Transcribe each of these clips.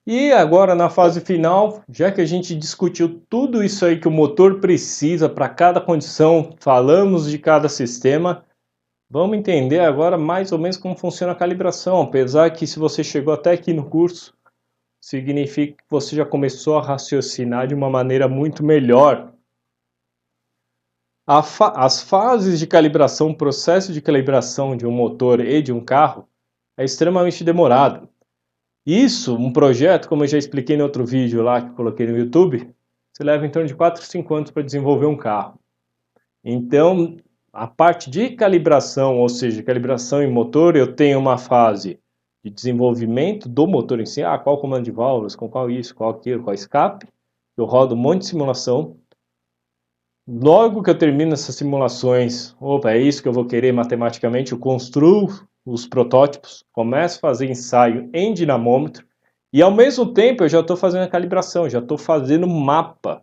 E agora na fase final, já que a gente discutiu tudo isso aí que o motor precisa para cada condição, falamos de cada sistema, vamos entender agora mais ou menos como funciona a calibração, apesar que se você chegou até aqui no curso, significa que você já começou a raciocinar de uma maneira muito melhor. As fases de calibração, o processo de calibração de um motor e de um carro é extremamente demorado. Isso, um projeto, como eu já expliquei no outro vídeo lá que coloquei no YouTube, você leva em torno de 4 a 5 anos para desenvolver um carro. Então, a parte de calibração, ou seja, calibração em motor, eu tenho uma fase de desenvolvimento do motor em si, qual comando de válvulas, com qual isso, qual aquilo, qual escape. Eu rodo um monte de simulação. Logo que eu termino essas simulações, opa, é isso que eu vou querer matematicamente, eu construo os protótipos, começo a fazer ensaio em dinamômetro e ao mesmo tempo eu já estou fazendo a calibração, já estou fazendo mapa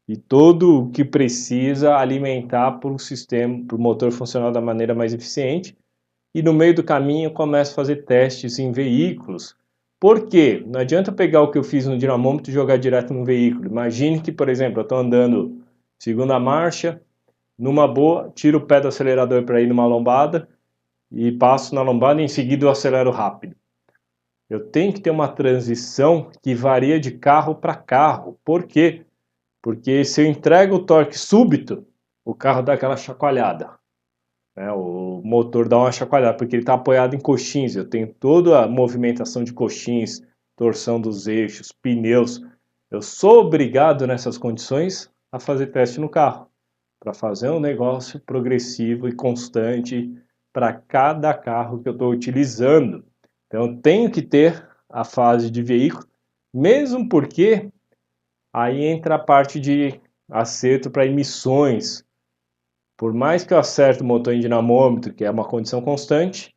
de todo o que precisa alimentar para o sistema, para o motor funcionar da maneira mais eficiente. E no meio do caminho eu começo a fazer testes em veículos. Por quê? Não adianta pegar o que eu fiz no dinamômetro e jogar direto no veículo. Imagine que, por exemplo, eu estou andando segunda marcha, numa boa, tiro o pé do acelerador para ir numa lombada e passo na lombada e em seguida eu acelero rápido. Eu tenho que ter uma transição que varia de carro para carro. Por quê? Porque se eu entrego o torque súbito, o carro dá aquela chacoalhada. O motor dá uma chacoalhada, porque ele está apoiado em coxins. Eu tenho toda a movimentação de coxins, torção dos eixos, pneus. Eu sou obrigado nessas condições a fazer teste no carro, para fazer um negócio progressivo e constante para cada carro que eu estou utilizando. Então eu tenho que ter a fase de veículo, mesmo porque aí entra a parte de acerto para emissões. Por mais que eu acerte o motor em dinamômetro, que é uma condição constante,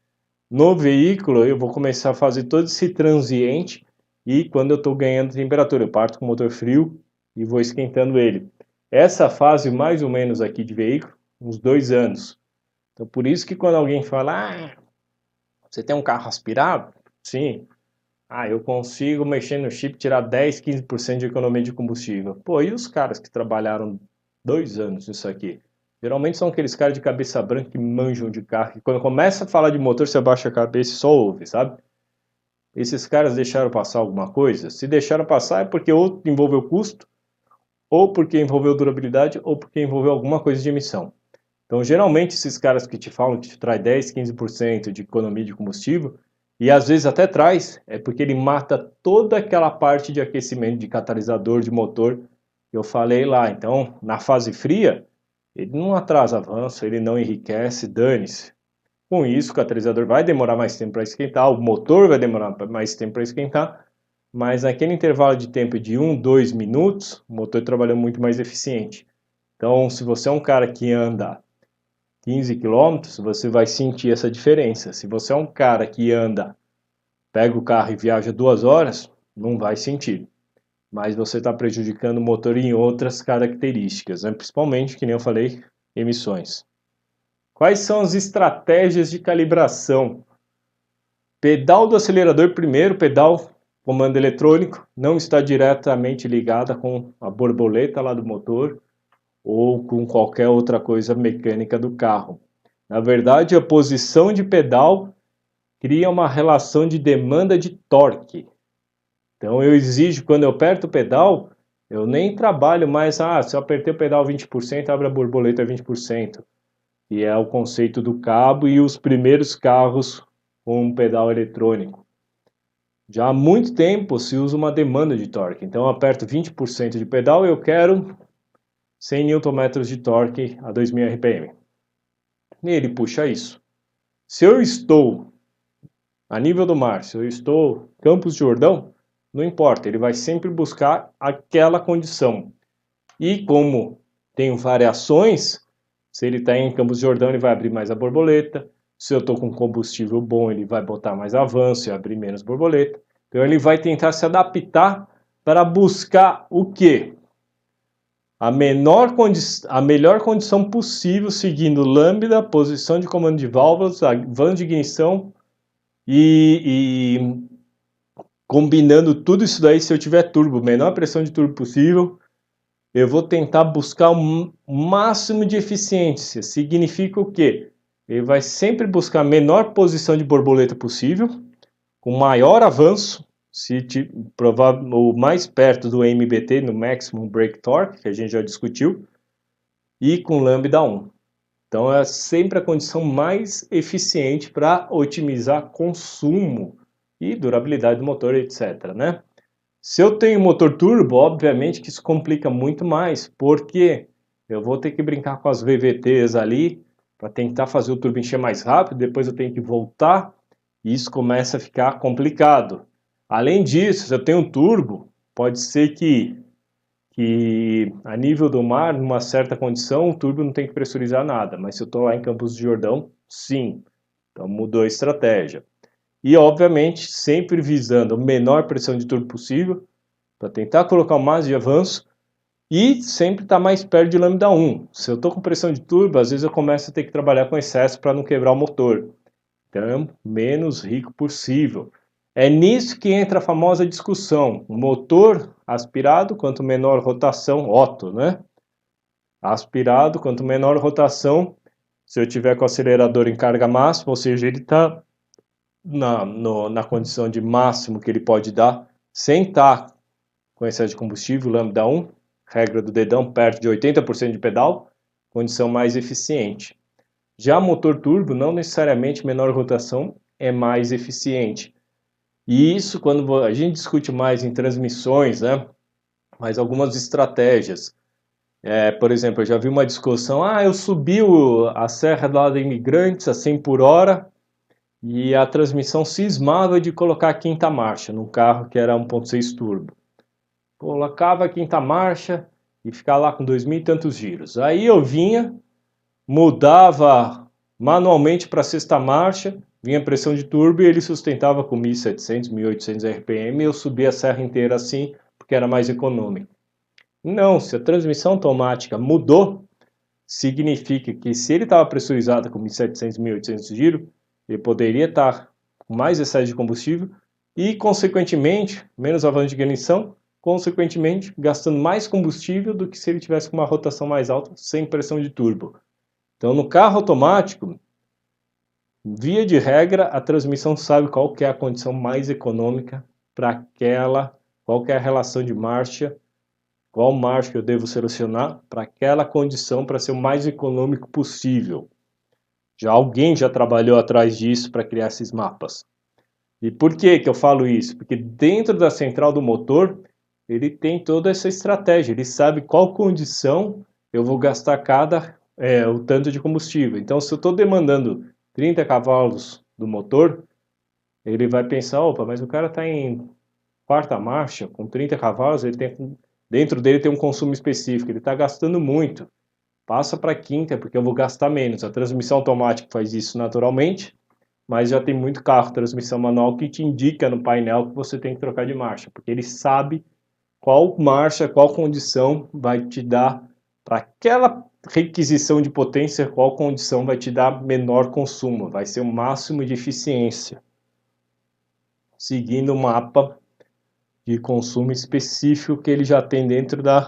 no veículo eu vou começar a fazer todo esse transiente e quando eu estou ganhando temperatura, eu parto com o motor frio e vou esquentando ele. Essa fase mais ou menos aqui de veículo, uns 2 anos. Então por isso que quando alguém fala, você tem um carro aspirado? Sim. Eu consigo mexer no chip, tirar 10, 15% de economia de combustível. Pô, e os caras que trabalharam 2 anos nisso aqui? Geralmente são aqueles caras de cabeça branca que manjam de carro, que quando começa a falar de motor, você abaixa a cabeça e só ouve, sabe? Esses caras deixaram passar alguma coisa? Se deixaram passar é porque ou envolveu custo, ou porque envolveu durabilidade, ou porque envolveu alguma coisa de emissão. Então, geralmente, esses caras que te falam que te traz 10, 15% de economia de combustível, e às vezes até traz, é porque ele mata toda aquela parte de aquecimento de catalisador de motor que eu falei lá. Então, na fase fria, ele não atrasa avanço, ele não enriquece, dane-se. Com isso, o catalisador vai demorar mais tempo para esquentar, o motor vai demorar mais tempo para esquentar, mas naquele intervalo de tempo de 1, 2 minutos, o motor trabalhou muito mais eficiente. Então, se você é um cara que anda 15 quilômetros, você vai sentir essa diferença. Se você é um cara que anda, pega o carro e viaja 2 horas, não vai sentir. Mas você está prejudicando o motor em outras características, né? Principalmente, que nem eu falei, emissões. Quais são as estratégias de calibração? Pedal do acelerador primeiro, pedal comando eletrônico, não está diretamente ligada com a borboleta lá do motor ou com qualquer outra coisa mecânica do carro. Na verdade, a posição de pedal cria uma relação de demanda de torque. Então eu exijo, quando eu aperto o pedal, eu nem trabalho mais, se eu apertei o pedal 20%, abre a borboleta 20%. Que é o conceito do cabo e os primeiros carros com um pedal eletrônico. Já há muito tempo se usa uma demanda de torque. Então eu aperto 20% de pedal e eu quero 100 Nm de torque a 2000 RPM. E ele puxa isso. Se eu estou a nível do mar, se eu estou Campos de Jordão, não importa, ele vai sempre buscar aquela condição. E como tem variações, se ele está em Campos de Jordão, ele vai abrir mais a borboleta. Se eu estou com combustível bom, ele vai botar mais avanço e abrir menos borboleta. Então ele vai tentar se adaptar para buscar o quê? A melhor condição possível, seguindo lambda, posição de comando de válvulas, van de ignição e combinando tudo isso daí, se eu tiver turbo, menor pressão de turbo possível, eu vou tentar buscar o máximo de eficiência. Significa o quê? Ele vai sempre buscar a menor posição de borboleta possível, com maior avanço, se provar o mais perto do MBT, no Maximum Break Torque, que a gente já discutiu, e com lambda 1. Então é sempre a condição mais eficiente para otimizar consumo e durabilidade do motor, etc, né? Se eu tenho motor turbo, obviamente que isso complica muito mais, porque eu vou ter que brincar com as VVTs ali para tentar fazer o turbo encher mais rápido, depois eu tenho que voltar e isso começa a ficar complicado. Além disso, se eu tenho um turbo, pode ser que a nível do mar, numa certa condição, o turbo não tem que pressurizar nada, mas se eu estou lá em Campos do Jordão, sim. Então mudou a estratégia. E, obviamente, sempre visando a menor pressão de turbo possível, para tentar colocar o máximo de avanço, e sempre estar mais perto de lambda 1. Se eu estou com pressão de turbo, às vezes eu começo a ter que trabalhar com excesso para não quebrar o motor. Então, menos rico possível. É nisso que entra a famosa discussão. O motor aspirado, quanto menor rotação, Otto, né? Aspirado, quanto menor rotação, se eu tiver com o acelerador em carga máxima, ou seja, ele está na condição de máximo que ele pode dar, sem estar com excesso de combustível, lambda 1, regra do dedão, perto de 80% de pedal, condição mais eficiente. Já motor turbo, não necessariamente menor rotação é mais eficiente. E isso quando a gente discute mais em transmissões, né? Mas algumas estratégias. Por exemplo, eu já vi uma discussão, eu subi a serra lá da Imigrantes a 100 por hora, e a transmissão cismava de colocar a quinta marcha num carro que era 1.6 turbo. Colocava a quinta marcha e ficava lá com 2.000 e tantos giros. Aí eu vinha, mudava manualmente para a sexta marcha, vinha a pressão de turbo e ele sustentava com 1.700, 1.800 RPM e eu subia a serra inteira assim, porque era mais econômico. Não, se a transmissão automática mudou, significa que se ele estava pressurizado com 1.700, 1.800 giros, ele poderia estar com mais excesso de combustível e, consequentemente, menos avanço de ignição, consequentemente, gastando mais combustível do que se ele tivesse com uma rotação mais alta, sem pressão de turbo. Então, no carro automático, via de regra, a transmissão sabe qual que é a condição mais econômica para aquela, qual que é a relação de marcha, qual marcha eu devo selecionar para aquela condição para ser o mais econômico possível. Alguém já trabalhou atrás disso para criar esses mapas. E por que eu falo isso? Porque dentro da central do motor, ele tem toda essa estratégia, ele sabe qual condição eu vou gastar o tanto de combustível. Então, se eu estou demandando 30 cavalos do motor, ele vai pensar, opa, mas o cara está em quarta marcha, com 30 cavalos, dentro dele tem um consumo específico, ele está gastando muito. Passa para quinta, porque eu vou gastar menos. A transmissão automática faz isso naturalmente, mas já tem muito carro, transmissão manual, que te indica no painel que você tem que trocar de marcha, porque ele sabe qual marcha, qual condição vai te dar, para aquela requisição de potência, qual condição vai te dar menor consumo, vai ser o máximo de eficiência, seguindo o mapa de consumo específico que ele já tem dentro da